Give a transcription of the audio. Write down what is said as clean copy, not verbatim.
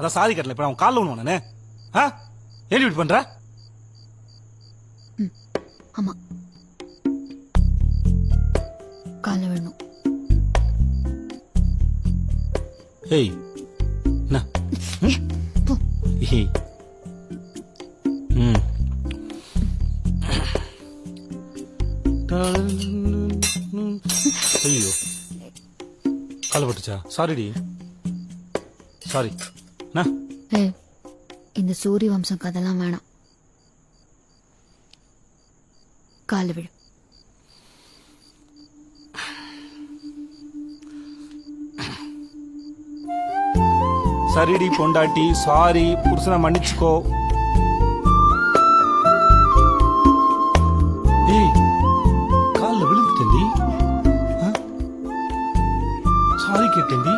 அதான் சாரி கட்டல இப்ப அவன் காலில் ஒண்ணு நானு ஏன் இப்படி பண்ற? ஆமா கால வேணும். ஏய் என்ன ஏய் ஐயோ கால பட்டுச்சா? சாரிடி சாரி. ஏய் இந்த சூரிய வம்சம் கதெல்லாம் வேணாம். கால விடு. சரிடி பொண்டாட்டி சாரி புருஷனை மன்னிச்சுக்கோ. ஏய் காலில் விழுந்துட்டேன்டி சாரி கேட்டேன்டி.